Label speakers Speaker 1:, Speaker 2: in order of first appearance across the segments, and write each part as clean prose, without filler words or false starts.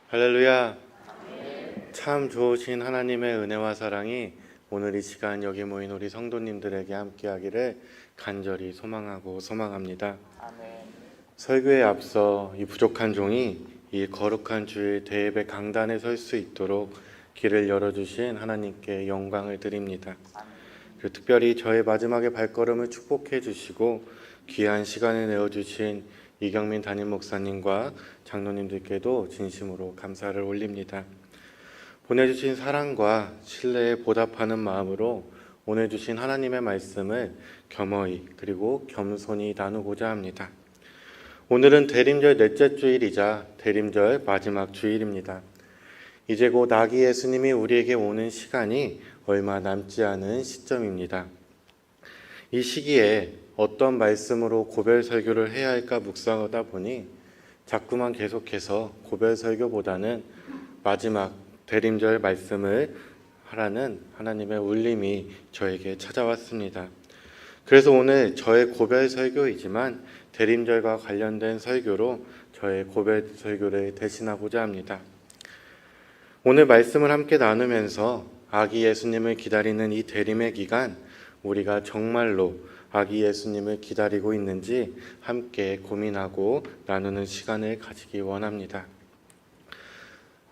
Speaker 1: 할렐루야. 참 좋으신 하나님의 은혜와 사랑이 오늘 이 시간 여기 모인 우리 성도님들에게 함께하기를 간절히 소망합니다. 설교에 앞서 이 부족한 종이 이 거룩한 주의 대예배 강단에 설 수 있도록 길을 열어주신 하나님께 영광을 드립니다. 그리고 특별히 저의 마지막의 발걸음을 축복해 주시고 귀한 시간을 내어주신 이경민 담임 목사님과 장로님들께도 진심으로 감사를 올립니다. 보내주신 사랑과 신뢰에 보답하는 마음으로 오늘 주신 하나님의 말씀을 겸허히 그리고 겸손히 나누고자 합니다. 오늘은 대림절 넷째 주일이자 대림절 마지막 주일입니다. 이제 곧 아기 예수님이 우리에게 오는 시간이 얼마 남지 않은 시점입니다. 이 시기에 어떤 말씀으로 고별 설교를 해야 할까 묵상하다 보니 자꾸만 계속해서 고별 설교보다는 마지막 대림절 말씀을 하라는 하나님의 울림이 저에게 찾아왔습니다. 그래서 오늘 저의 고별 설교이지만 대림절과 관련된 설교로 저의 고별 설교를 대신하고자 합니다. 오늘 말씀을 함께 나누면서 아기 예수님을 기다리는 이 대림의 기간, 우리가 정말로 아기 예수님을 기다리고 있는지 함께 고민하고 나누는 시간을 가지기 원합니다.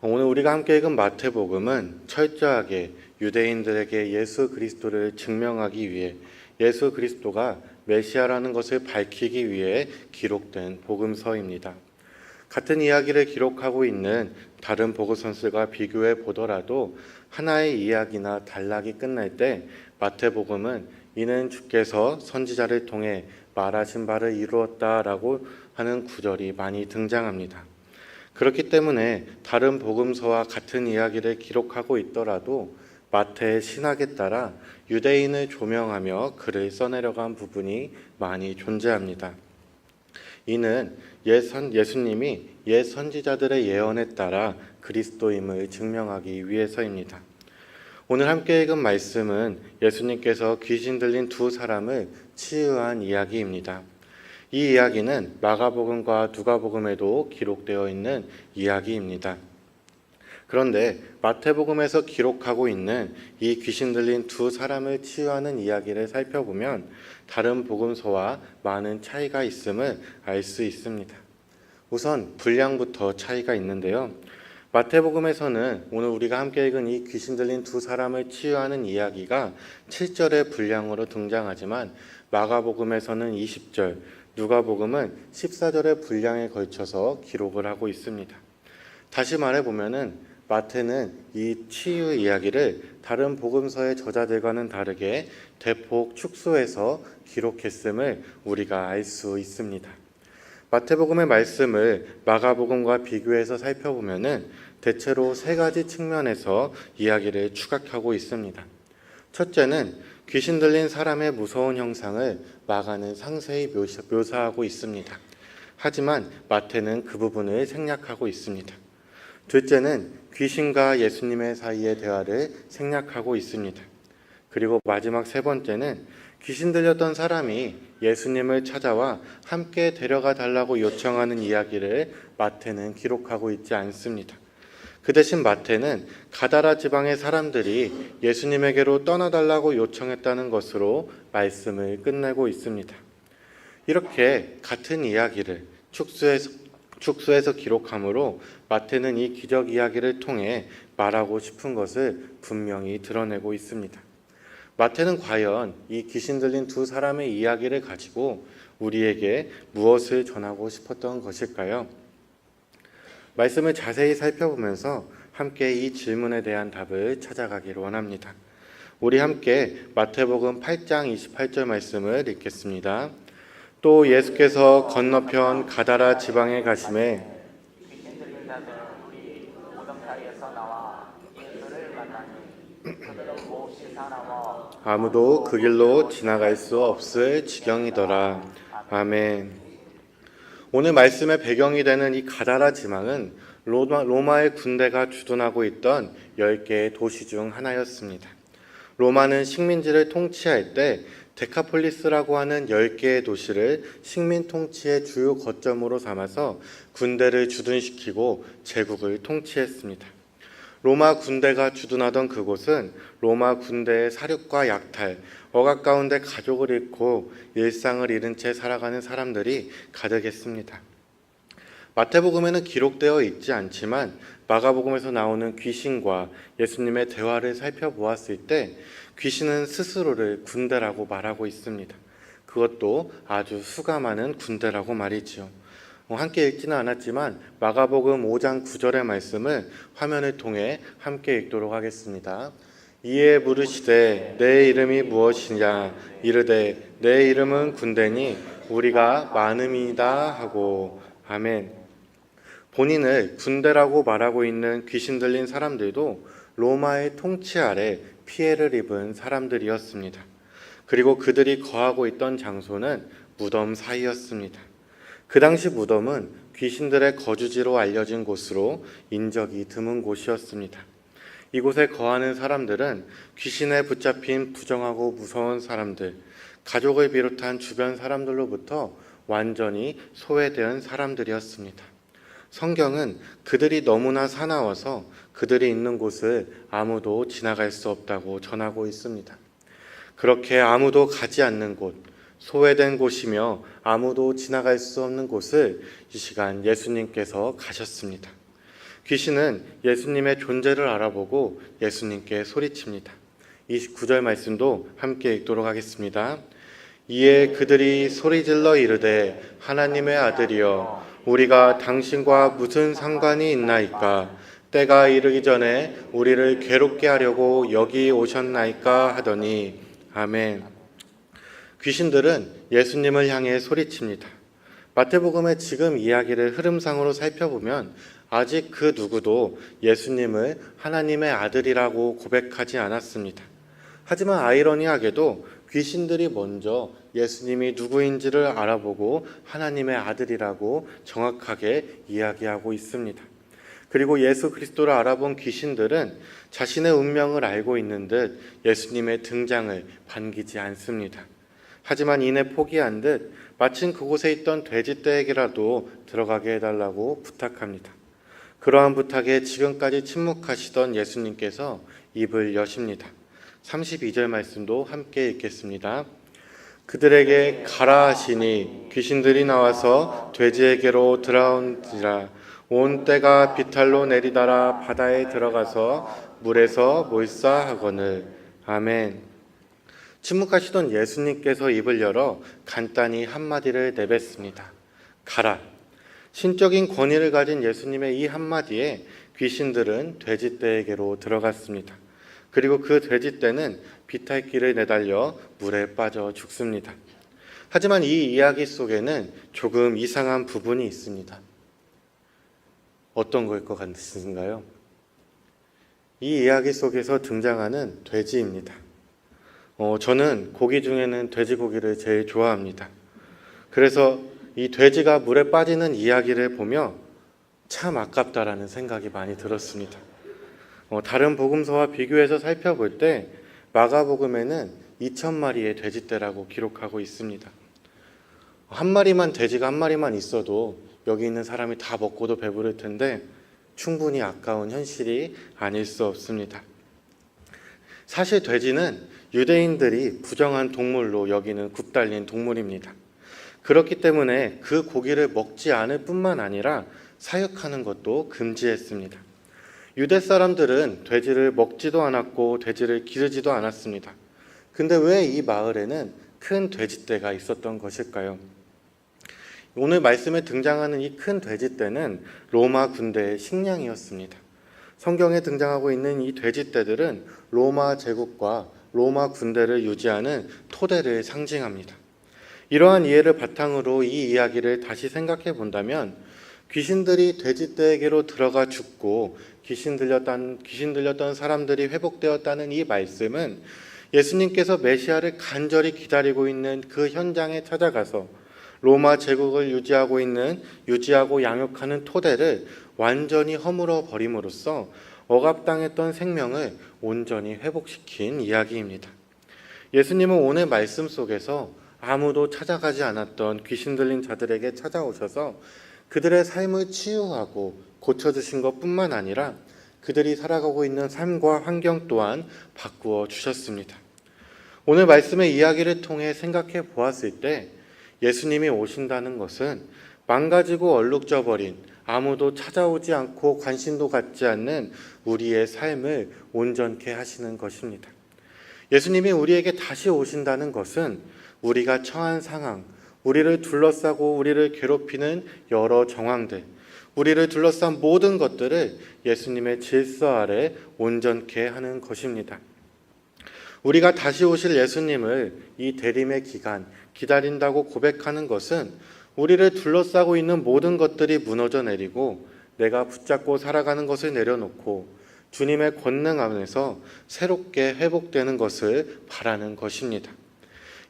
Speaker 1: 오늘 우리가 함께 읽은 마태복음은 철저하게 유대인들에게 예수 그리스도를 증명하기 위해, 예수 그리스도가 메시아라는 것을 밝히기 위해 기록된 복음서입니다. 같은 이야기를 기록하고 있는 다른 복음서들과 비교해 보더라도 하나의 이야기나 단락이 끝날 때 마태복음은 이는 주께서 선지자를 통해 말하신 바를 이루었다라고 하는 구절이 많이 등장합니다. 그렇기 때문에 다른 복음서와 같은 이야기를 기록하고 있더라도 마태의 신학에 따라 유대인을 조명하며 글을 써내려간 부분이 많이 존재합니다. 이는 예수님이 옛 선지자들의 예언에 따라 그리스도임을 증명하기 위해서입니다. 오늘 함께 읽은 말씀은 예수님께서 귀신 들린 두 사람을 치유한 이야기입니다. 이 이야기는 마가복음과 누가복음에도 기록되어 있는 이야기입니다. 그런데 마태복음에서 기록하고 있는 이 귀신 들린 두 사람을 치유하는 이야기를 살펴보면 다른 복음서와 많은 차이가 있음을 알 수 있습니다. 우선 분량부터 차이가 있는데요. 마태복음에서는 오늘 우리가 함께 읽은 이 귀신 들린 두 사람을 치유하는 이야기가 7절의 분량으로 등장하지만 마가복음에서는 20절, 누가복음은 14절의 분량에 걸쳐서 기록을 하고 있습니다. 다시 말해보면은 마태는 이 치유 이야기를 다른 복음서의 저자들과는 다르게 대폭 축소해서 기록했음을 우리가 알 수 있습니다. 마태복음의 말씀을 마가복음과 비교해서 살펴보면은 대체로 세 가지 측면에서 이야기를 추각하고 있습니다. 첫째는 귀신 들린 사람의 무서운 형상을 마가는 상세히 묘사하고 있습니다. 하지만 마태는 그 부분을 생략하고 있습니다. 둘째는 귀신과 예수님의 사이의 대화를 생략하고 있습니다. 그리고 마지막 세 번째는 귀신 들렸던 사람이 예수님을 찾아와 함께 데려가 달라고 요청하는 이야기를 마태는 기록하고 있지 않습니다. 그 대신 마태는 가다라 지방의 사람들이 예수님에게로 떠나달라고 요청했다는 것으로 말씀을 끝내고 있습니다. 이렇게 같은 이야기를 축소해서 기록하므로 마태는 이 기적 이야기를 통해 말하고 싶은 것을 분명히 드러내고 있습니다. 마태는 과연 이 귀신 들린 두 사람의 이야기를 가지고 우리에게 무엇을 전하고 싶었던 것일까요? 말씀을 자세히 살펴보면서 함께 이 질문에 대한 답을 찾아가기를 원합니다. 우리 함께 마태복음 8장 28절 말씀을 읽겠습니다. 또 예수께서 건너편 가다라 지방에 가심에
Speaker 2: 귀신 들린 자들이 무덤 사이에서 나와 예수를 만나니 그들은 몹시 사나워
Speaker 1: 아무도 그 길로 지나갈 수 없을 지경이더라. 아멘. 오늘 말씀의 배경이 되는 이 가다라 지방은 로마의 군대가 주둔하고 있던 10개의 도시 중 하나였습니다. 로마는 식민지를 통치할 때 데카폴리스라고 하는 10개의 도시를 식민 통치의 주요 거점으로 삼아서 군대를 주둔시키고 제국을 통치했습니다. 로마 군대가 주둔하던 그곳은 로마 군대의 사륙과 약탈, 억압 가운데 가족을 잃고 일상을 잃은 채 살아가는 사람들이 가득했습니다. 마태복음에는 기록되어 있지 않지만 마가복음에서 나오는 귀신과 예수님의 대화를 살펴보았을 때 귀신은 스스로를 군대라고 말하고 있습니다. 그것도 아주 수가 많은 군대라고 말이지요. 함께 읽지는 않았지만 마가복음 5장 9절의 말씀을 화면을 통해 함께 읽도록 하겠습니다. 이에 물으시되 내 이름이 무엇이냐 이르되 내 이름은 군대니 우리가 많음이다 하고. 아멘. 본인을 군대라고 말하고 있는 귀신 들린 사람들도 로마의 통치 아래 피해를 입은 사람들이었습니다. 그리고 그들이 거하고 있던 장소는 무덤 사이였습니다. 그 당시 무덤은 귀신들의 거주지로 알려진 곳으로 인적이 드문 곳이었습니다. 이곳에 거하는 사람들은 귀신에 붙잡힌 부정하고 무서운 사람들, 가족을 비롯한 주변 사람들로부터 완전히 소외된 사람들이었습니다. 성경은 그들이 너무나 사나워서 그들이 있는 곳을 아무도 지나갈 수 없다고 전하고 있습니다. 그렇게 아무도 가지 않는 곳, 소외된 곳이며 아무도 지나갈 수 없는 곳을 이 시간 예수님께서 가셨습니다. 귀신은 예수님의 존재를 알아보고 예수님께 소리칩니다. 29절 말씀도 함께 읽도록 하겠습니다. 이에 그들이 소리질러 이르되 하나님의 아들이여 우리가 당신과 무슨 상관이 있나이까 때가 이르기 전에 우리를 괴롭게 하려고 여기 오셨나이까 하더니. 아멘. 귀신들은 예수님을 향해 소리칩니다. 마태복음의 지금 이야기를 흐름상으로 살펴보면 아직 그 누구도 예수님을 하나님의 아들이라고 고백하지 않았습니다. 하지만 아이러니하게도 귀신들이 먼저 예수님이 누구인지를 알아보고 하나님의 아들이라고 정확하게 이야기하고 있습니다. 그리고 예수 그리스도를 알아본 귀신들은 자신의 운명을 알고 있는 듯 예수님의 등장을 반기지 않습니다. 하지만 이내 포기한 듯 마침 그곳에 있던 돼지떼에게라도 들어가게 해달라고 부탁합니다. 그러한 부탁에 지금까지 침묵하시던 예수님께서 입을 여십니다. 32절 말씀도 함께 읽겠습니다. 그들에게 가라 하시니 귀신들이 나와서 돼지에게로 들어온지라. 온 떼가 비탈로 내리달아 바다에 들어가서 물에서 몰사하거늘. 아멘. 침묵하시던 예수님께서 입을 열어 간단히 한마디를 내뱉습니다. 가라. 신적인 권위를 가진 예수님의 이 한마디에 귀신들은 돼지떼에게로 들어갔습니다. 그리고 그 돼지떼는 비탈길을 내달려 물에 빠져 죽습니다. 하지만 이 이야기 속에는 조금 이상한 부분이 있습니다. 어떤 걸 것 같으신가요? 이 이야기 속에서 등장하는 돼지입니다. 저는 고기 중에는 돼지고기를 제일 좋아합니다. 그래서 이 돼지가 물에 빠지는 이야기를 보며 참 아깝다라는 생각이 많이 들었습니다. 다른 복음서와 비교해서 살펴볼 때 마가복음에는 2,000마리의 돼지떼라고 기록하고 있습니다. 한 마리만 돼지가 한 마리만 있어도 여기 있는 사람이 다 먹고도 배부를 텐데 충분히 아까운 현실이 아닐 수 없습니다. 사실 돼지는 유대인들이 부정한 동물로 여기는 굽달린 동물입니다. 그렇기 때문에 그 고기를 먹지 않을 뿐만 아니라 사육하는 것도 금지했습니다. 유대 사람들은 돼지를 먹지도 않았고 돼지를 기르지도 않았습니다. 근데 왜 이 마을에는 큰 돼지떼가 있었던 것일까요? 오늘 말씀에 등장하는 이 큰 돼지떼는 로마 군대의 식량이었습니다. 성경에 등장하고 있는 이 돼지떼들은 로마 제국과 로마 군대를 유지하는 토대를 상징합니다. 이러한 이해를 바탕으로 이 이야기를 다시 생각해 본다면 귀신들이 돼지떼에게로 들어가 죽고 귀신 들렸던 사람들이 회복되었다는 이 말씀은 예수님께서 메시아를 간절히 기다리고 있는 그 현장에 찾아가서 로마 제국을 유지하고 양육하는 토대를 완전히 허물어 버림으로써 억압당했던 생명을 온전히 회복시킨 이야기입니다. 예수님은 오늘 말씀 속에서 아무도 찾아가지 않았던 귀신 들린 자들에게 찾아오셔서 그들의 삶을 치유하고 고쳐주신 것뿐만 아니라 그들이 살아가고 있는 삶과 환경 또한 바꾸어 주셨습니다. 오늘 말씀의 이야기를 통해 생각해 보았을 때 예수님이 오신다는 것은 망가지고 얼룩져버린 아무도 찾아오지 않고 관심도 갖지 않는 우리의 삶을 온전케 하시는 것입니다. 예수님이 우리에게 다시 오신다는 것은 우리가 처한 상황, 우리를 둘러싸고 우리를 괴롭히는 여러 정황들, 우리를 둘러싼 모든 것들을 예수님의 질서 아래 온전케 하는 것입니다. 우리가 다시 오실 예수님을 이 대림의 기간 기다린다고 고백하는 것은 우리를 둘러싸고 있는 모든 것들이 무너져 내리고 내가 붙잡고 살아가는 것을 내려놓고 주님의 권능 안에서 새롭게 회복되는 것을 바라는 것입니다.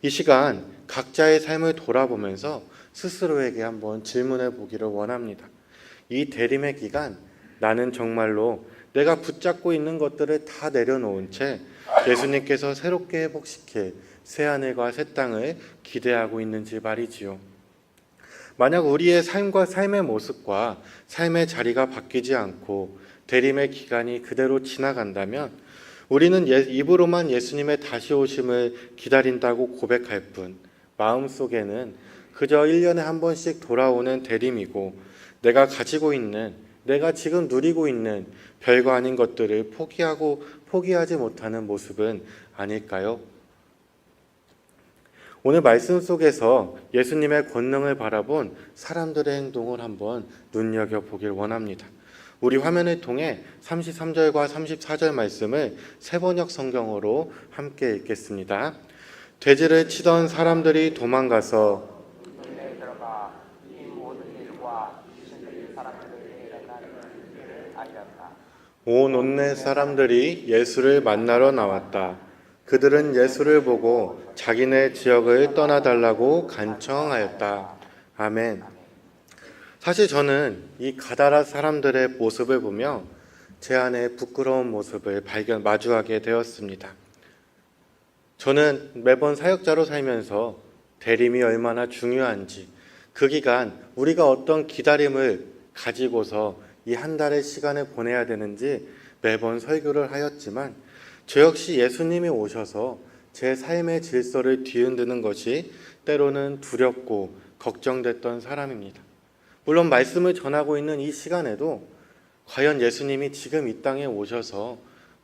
Speaker 1: 이 시간 각자의 삶을 돌아보면서 스스로에게 한번 질문해 보기를 원합니다. 이 대림의 기간 나는 정말로 내가 붙잡고 있는 것들을 다 내려놓은 채 예수님께서 새롭게 회복시킬 새하늘과 새 땅을 기대하고 있는지 말이지요. 만약 우리의 삶과 삶의 모습과 삶의 자리가 바뀌지 않고 대림의 기간이 그대로 지나간다면 우리는 입으로만 예수님의 다시 오심을 기다린다고 고백할 뿐 마음속에는 그저 1년에 한 번씩 돌아오는 대림이고 내가 가지고 있는, 내가 지금 누리고 있는 별거 아닌 것들을 포기하지 못하는 모습은 아닐까요? 오늘 말씀 속에서 예수님의 권능을 바라본 사람들의 행동을 한번 눈여겨보길 원합니다. 우리 화면을 통해 33절과 34절 말씀을 세번역 성경으로 함께 읽겠습니다. 돼지를 치던 사람들이 도망가서
Speaker 2: 동네에 들어가 이 모든 일과 귀신 들린 사람들에게 일어난 일을 알렸다.
Speaker 1: 온 온네 사람들이 예수를 만나러 나왔다. 그들은 예수를 보고 자기네 지역을 떠나달라고 간청하였다. 아멘. 사실 저는 이 가다라 사람들의 모습을 보며 제 안에 부끄러운 모습을 마주하게 되었습니다. 저는 매번 사역자로 살면서 대림이 얼마나 중요한지, 그 기간 우리가 어떤 기다림을 가지고서 이 한 달의 시간을 보내야 되는지 매번 설교를 하였지만 저 역시 예수님이 오셔서 제 삶의 질서를 뒤흔드는 것이 때로는 두렵고 걱정됐던 사람입니다. 물론 말씀을 전하고 있는 이 시간에도 과연 예수님이 지금 이 땅에 오셔서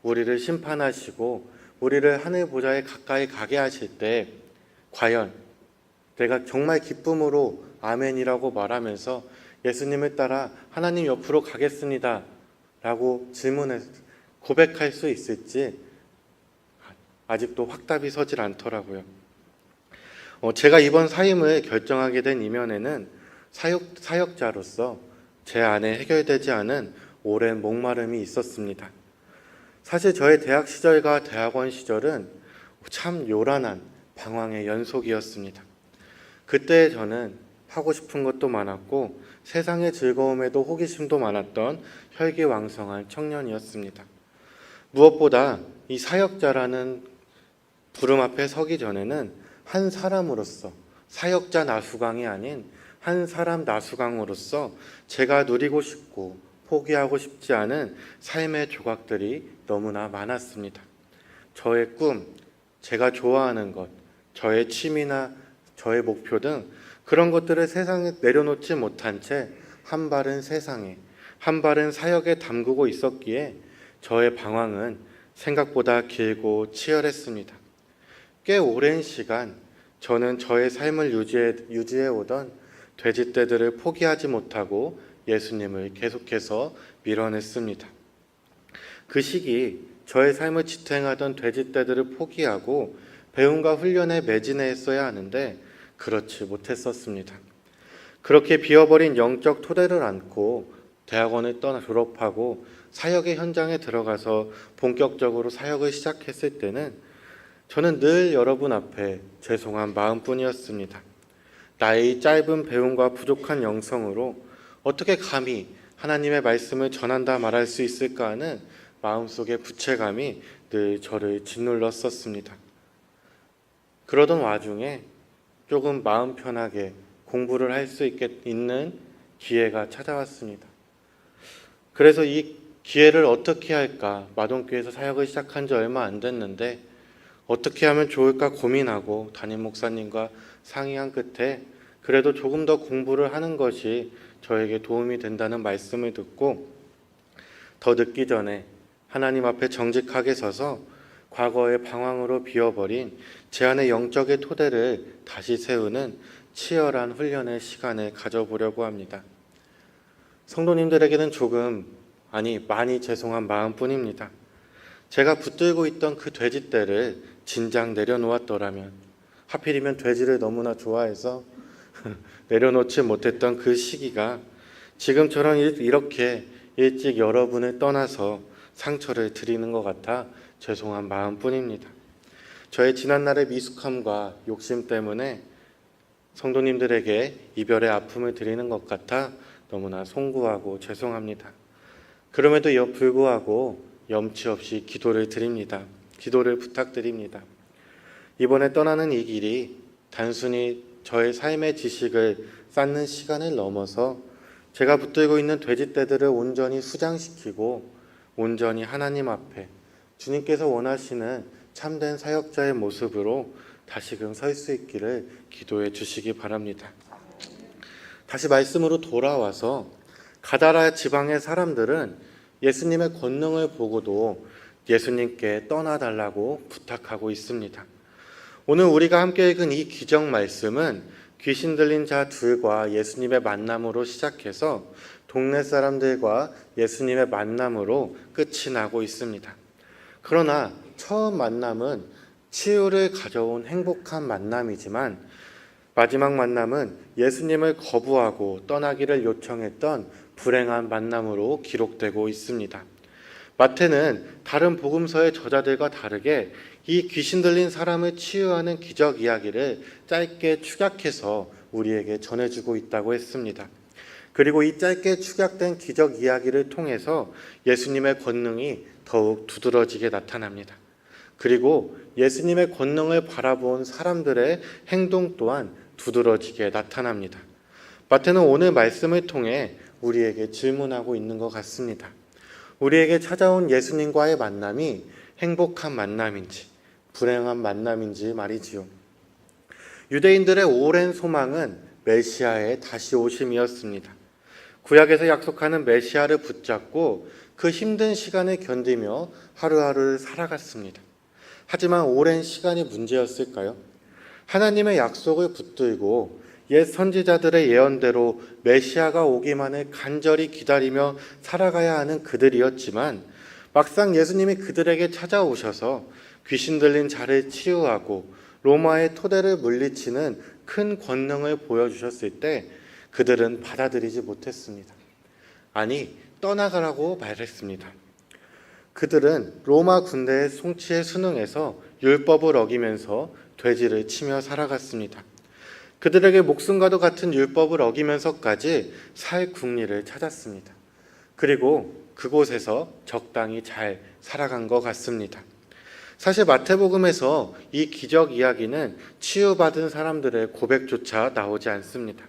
Speaker 1: 우리를 심판하시고 우리를 하늘 보좌에 가까이 가게 하실 때 과연 내가 정말 기쁨으로 아멘이라고 말하면서 예수님을 따라 하나님 옆으로 가겠습니다 라고 고백할 수 있을지 아직도 확답이 서질 않더라고요. 제가 이번 사임을 결정하게 된 이면에는 사역자로서 제 안에 해결되지 않은 오랜 목마름이 있었습니다. 사실 저의 대학 시절과 대학원 시절은 참 요란한 방황의 연속이었습니다. 그때 저는 하고 싶은 것도 많았고 세상의 즐거움에도 호기심도 많았던 혈기왕성한 청년이었습니다. 무엇보다 이 사역자라는 부름 앞에 서기 전에는 한 사람으로서 사역자 나수강이 아닌 한 사람 나수강으로서 제가 누리고 싶고 포기하고 싶지 않은 삶의 조각들이 너무나 많았습니다. 저의 꿈, 제가 좋아하는 것, 저의 취미나 저의 목표 등 그런 것들을 세상에 내려놓지 못한 채 한 발은 세상에, 한 발은 사역에 담그고 있었기에 저의 방황은 생각보다 길고 치열했습니다. 꽤 오랜 시간 저는 저의 삶을 유지해 오던 돼지떼들을 포기하지 못하고 예수님을 계속해서 밀어냈습니다. 그 시기 저의 삶을 지탱하던 돼지떼들을 포기하고 배움과 훈련에 매진했어야 하는데 그렇지 못했었습니다. 그렇게 비어버린 영적 토대를 안고 대학원을 졸업하고 사역의 현장에 들어가서 본격적으로 사역을 시작했을 때는 저는 늘 여러분 앞에 죄송한 마음뿐이었습니다. 나의 짧은 배움과 부족한 영성으로 어떻게 감히 하나님의 말씀을 전한다 말할 수 있을까 하는 마음속의 부채감이 늘 저를 짓눌렀었습니다. 그러던 와중에 조금 마음 편하게 공부를 할 수 있는 기회가 찾아왔습니다. 그래서 이 기회를 어떻게 할까? 마동교에서 사역을 시작한 지 얼마 안 됐는데 어떻게 하면 좋을까 고민하고 담임 목사님과 상의한 끝에 그래도 조금 더 공부를 하는 것이 저에게 도움이 된다는 말씀을 듣고 더 늦기 전에 하나님 앞에 정직하게 서서 과거의 방황으로 비워버린 제 안의 영적의 토대를 다시 세우는 치열한 훈련의 시간을 가져보려고 합니다. 성도님들에게는 많이 죄송한 마음뿐입니다. 제가 붙들고 있던 그 돼지떼를 진작 내려놓았더라면, 하필이면 돼지를 너무나 좋아해서 내려놓지 못했던 그 시기가 지금처럼 이렇게 일찍 여러분을 떠나서 상처를 드리는 것 같아 죄송한 마음뿐입니다. 저의 지난날의 미숙함과 욕심 때문에 성도님들에게 이별의 아픔을 드리는 것 같아 너무나 송구하고 죄송합니다. 그럼에도 불구하고 염치 없이 기도를 드립니다. 기도를 부탁드립니다. 이번에 떠나는 이 길이 단순히 저의 삶의 지식을 쌓는 시간을 넘어서 제가 붙들고 있는 돼지떼들을 온전히 수장시키고 온전히 하나님 앞에 주님께서 원하시는 참된 사역자의 모습으로 다시금 설 수 있기를 기도해 주시기 바랍니다. 다시 말씀으로 돌아와서 가다라 지방의 사람들은 예수님의 권능을 보고도 예수님께 떠나달라고 부탁하고 있습니다. 오늘 우리가 함께 읽은 이 기적 말씀은 귀신 들린 자 둘과 예수님의 만남으로 시작해서 동네 사람들과 예수님의 만남으로 끝이 나고 있습니다. 그러나 처음 만남은 치유를 가져온 행복한 만남이지만 마지막 만남은 예수님을 거부하고 떠나기를 요청했던 불행한 만남으로 기록되고 있습니다. 마태는 다른 복음서의 저자들과 다르게 이 귀신 들린 사람을 치유하는 기적 이야기를 짧게 축약해서 우리에게 전해주고 있다고 했습니다. 그리고 이 짧게 축약된 기적 이야기를 통해서 예수님의 권능이 더욱 두드러지게 나타납니다. 그리고 예수님의 권능을 바라본 사람들의 행동 또한 두드러지게 나타납니다. 마태는 오늘 말씀을 통해 우리에게 질문하고 있는 것 같습니다. 우리에게 찾아온 예수님과의 만남이 행복한 만남인지 불행한 만남인지 말이지요. 유대인들의 오랜 소망은 메시아의 다시 오심이었습니다. 구약에서 약속하는 메시아를 붙잡고 그 힘든 시간을 견디며 하루하루를 살아갔습니다. 하지만 오랜 시간이 문제였을까요? 하나님의 약속을 붙들고 옛 선지자들의 예언대로 메시아가 오기만을 간절히 기다리며 살아가야 하는 그들이었지만 막상 예수님이 그들에게 찾아오셔서 귀신 들린 자를 치유하고 로마의 토대를 물리치는 큰 권능을 보여주셨을 때 그들은 받아들이지 못했습니다. 아니, 떠나가라고 말했습니다. 그들은 로마 군대의 송치에 순응해서 율법을 어기면서 돼지를 치며 살아갔습니다. 그들에게 목숨과도 같은 율법을 어기면서까지 살 궁리를 찾았습니다. 그리고 그곳에서 적당히 잘 살아간 것 같습니다. 사실 마태복음에서 이 기적 이야기는 치유받은 사람들의 고백조차 나오지 않습니다.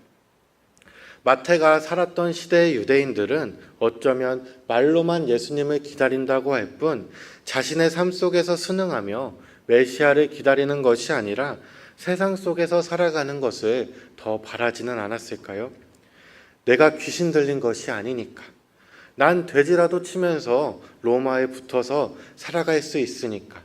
Speaker 1: 마태가 살았던 시대의 유대인들은 어쩌면 말로만 예수님을 기다린다고 할 뿐 자신의 삶 속에서 순응하며 메시아를 기다리는 것이 아니라 세상 속에서 살아가는 것을 더 바라지는 않았을까요? 내가 귀신 들린 것이 아니니까, 난 돼지라도 치면서 로마에 붙어서 살아갈 수 있으니까,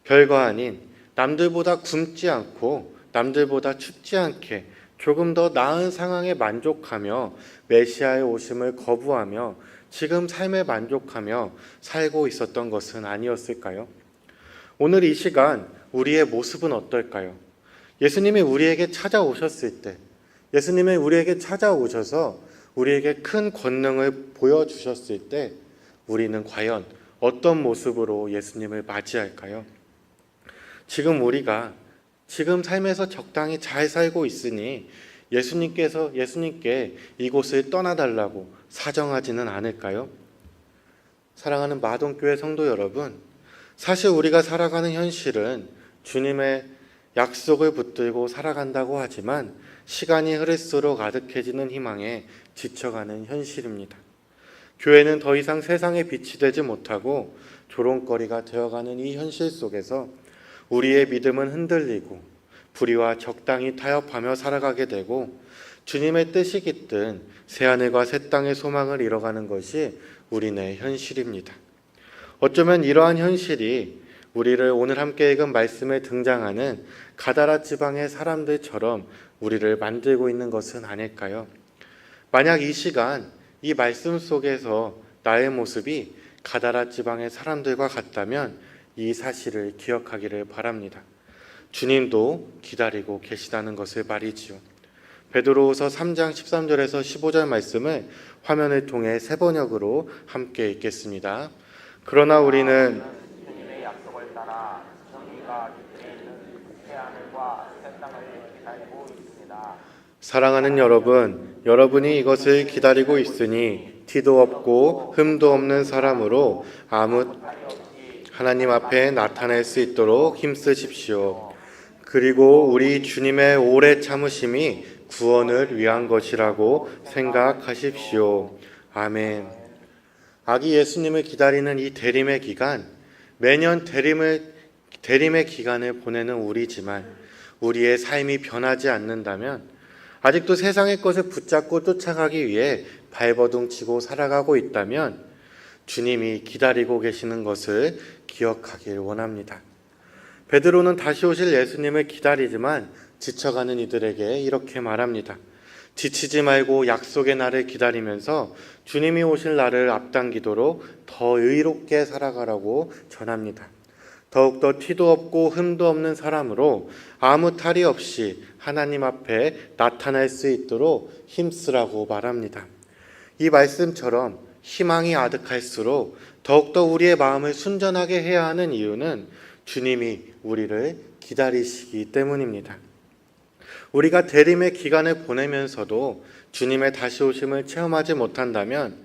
Speaker 1: 별거 아닌 남들보다 굶지 않고 남들보다 춥지 않게 조금 더 나은 상황에 만족하며 메시아의 오심을 거부하며 지금 삶에 만족하며 살고 있었던 것은 아니었을까요? 오늘 이 시간 우리의 모습은 어떨까요? 예수님이 우리에게 찾아오셨을 때, 예수님이 우리에게 찾아오셔서 우리에게 큰 권능을 보여주셨을 때 우리는 과연 어떤 모습으로 예수님을 맞이할까요? 지금 우리가 지금 삶에서 적당히 잘 살고 있으니 예수님께 이곳을 떠나달라고 사정하지는 않을까요? 사랑하는 마동교회 성도 여러분, 사실 우리가 살아가는 현실은 주님의 약속을 붙들고 살아간다고 하지만 시간이 흐를수록 아득해지는 희망에 지쳐가는 현실입니다. 교회는 더 이상 세상의 빛이 되지 못하고 조롱거리가 되어가는 이 현실 속에서 우리의 믿음은 흔들리고 불의와 적당히 타협하며 살아가게 되고 주님의 뜻이 깃든 새하늘과 새 땅의 소망을 잃어가는 것이 우리네 현실입니다. 어쩌면 이러한 현실이 우리를 오늘 함께 읽은 말씀에 등장하는 가다라 지방의 사람들처럼 우리를 만들고 있는 것은 아닐까요? 만약 이 시간 이 말씀 속에서 나의 모습이 가다라 지방의 사람들과 같다면 이 사실을 기억하기를 바랍니다. 주님도 기다리고 계시다는 것을 말이지요. 베드로후서 3장 13절에서 15절 말씀을 화면을 통해 세 번역으로 함께 읽겠습니다. 그러나 우리는
Speaker 2: 주님의 약속을 따라 정의가 깃들어 있는 새하늘과 새 땅을 기다리고 있습니다.
Speaker 1: 사랑하는 여러분, 여러분이 이것을 기다리고 있으니 티도 없고 흠도 없는 사람으로 아무 하나님 앞에 나타낼 수 있도록 힘쓰십시오. 그리고 우리 주님의 오래 참으심이 구원을 위한 것이라고 생각하십시오. 아멘. 아기 예수님을 기다리는 이 대림의 기간, 매년 대림의 기간을 보내는 우리지만 우리의 삶이 변하지 않는다면 아직도 세상의 것을 붙잡고 쫓아가기 위해 발버둥치고 살아가고 있다면 주님이 기다리고 계시는 것을 기억하길 원합니다. 베드로는 다시 오실 예수님을 기다리지만 지쳐가는 이들에게 이렇게 말합니다. 지치지 말고 약속의 날을 기다리면서 주님이 오실 날을 앞당기도록 더 의롭게 살아가라고 전합니다. 더욱더 티도 없고 흠도 없는 사람으로 아무 탈이 없이 하나님 앞에 나타날 수 있도록 힘쓰라고 말합니다. 이 말씀처럼 희망이 아득할수록 더욱더 우리의 마음을 순전하게 해야 하는 이유는 주님이 우리를 기다리시기 때문입니다. 우리가 대림의 기간을 보내면서도 주님의 다시 오심을 체험하지 못한다면,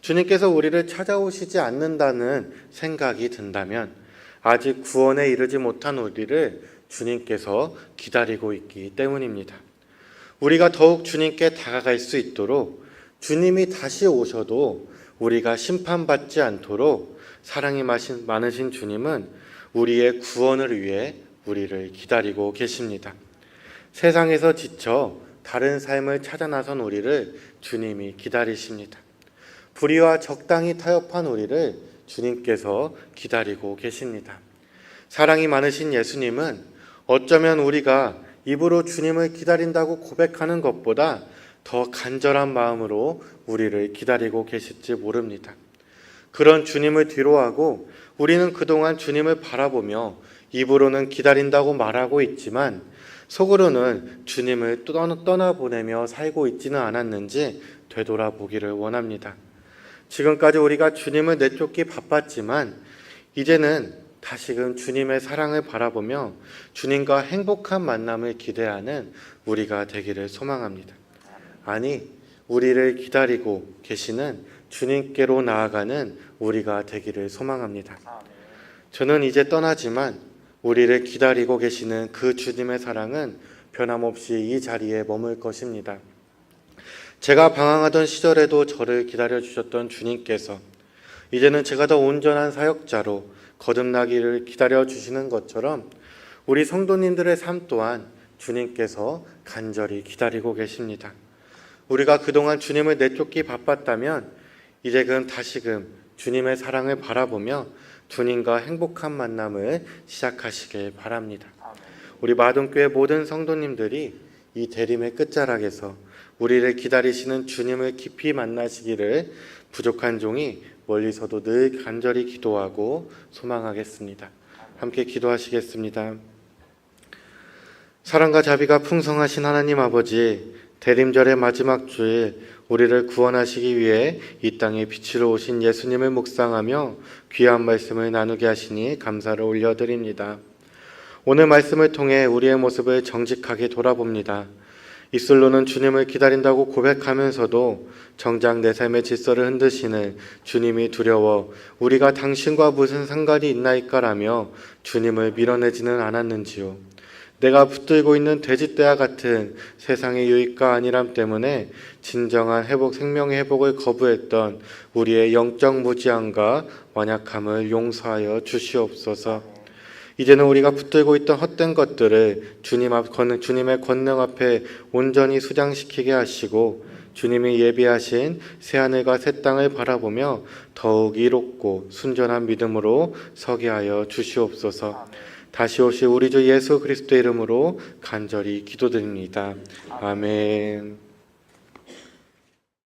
Speaker 1: 주님께서 우리를 찾아오시지 않는다는 생각이 든다면 아직 구원에 이르지 못한 우리를 주님께서 기다리고 있기 때문입니다. 우리가 더욱 주님께 다가갈 수 있도록 주님이 다시 오셔도 우리가 심판받지 않도록 사랑이 많으신 주님은 우리의 구원을 위해 우리를 기다리고 계십니다. 세상에서 지쳐 다른 삶을 찾아 나선 우리를 주님이 기다리십니다. 불의와 적당히 타협한 우리를 주님께서 기다리고 계십니다. 사랑이 많으신 예수님은 어쩌면 우리가 입으로 주님을 기다린다고 고백하는 것보다 더 간절한 마음으로 우리를 기다리고 계실지 모릅니다. 그런 주님을 뒤로하고 우리는 그동안 주님을 바라보며 입으로는 기다린다고 말하고 있지만 속으로는 주님을 떠나보내며 살고 있지는 않았는지 되돌아보기를 원합니다. 지금까지 우리가 주님을 내쫓기 바빴지만 이제는 다시금 주님의 사랑을 바라보며 주님과 행복한 만남을 기대하는 우리가 되기를 소망합니다. 아니, 우리를 기다리고 계시는 주님께로 나아가는 우리가 되기를 소망합니다. 저는 이제 떠나지만 우리를 기다리고 계시는 그 주님의 사랑은 변함없이 이 자리에 머물 것입니다. 제가 방황하던 시절에도 저를 기다려주셨던 주님께서 이제는 제가 더 온전한 사역자로 거듭나기를 기다려주시는 것처럼 우리 성도님들의 삶 또한 주님께서 간절히 기다리고 계십니다. 우리가 그동안 주님을 내쫓기 바빴다면 이제금 다시금 주님의 사랑을 바라보며 주님과 행복한 만남을 시작하시길 바랍니다. 우리 마동교회 모든 성도님들이 이 대림의 끝자락에서 우리를 기다리시는 주님을 깊이 만나시기를 부족한 종이 멀리서도 늘 간절히 기도하고 소망하겠습니다. 함께 기도하시겠습니다. 사랑과 자비가 풍성하신 하나님 아버지, 대림절의 마지막 주일 우리를 구원하시기 위해 이 땅에 빛으로 오신 예수님을 묵상하며 귀한 말씀을 나누게 하시니 감사를 올려드립니다. 오늘 말씀을 통해 우리의 모습을 정직하게 돌아봅니다. 입술로는 주님을 기다린다고 고백하면서도 정작 내 삶의 질서를 흔드시는 주님이 두려워 우리가 당신과 무슨 상관이 있나이까라며 주님을 밀어내지는 않았는지요. 내가 붙들고 있는 돼지떼와 같은 세상의 유익과 안일함 때문에 진정한 회복, 생명의 회복을 거부했던 우리의 영적 무지함과 완약함을 용서하여 주시옵소서. 이제는 우리가 붙들고 있던 헛된 것들을 주님의 권능 앞에 온전히 수장시키게 하시고 주님이 예비하신 새하늘과 새 땅을 바라보며 더욱 이롭고 순전한 믿음으로 서게 하여 주시옵소서. 다시 오실 우리 주 예수 그리스도의 이름으로 간절히 기도드립니다. 아멘.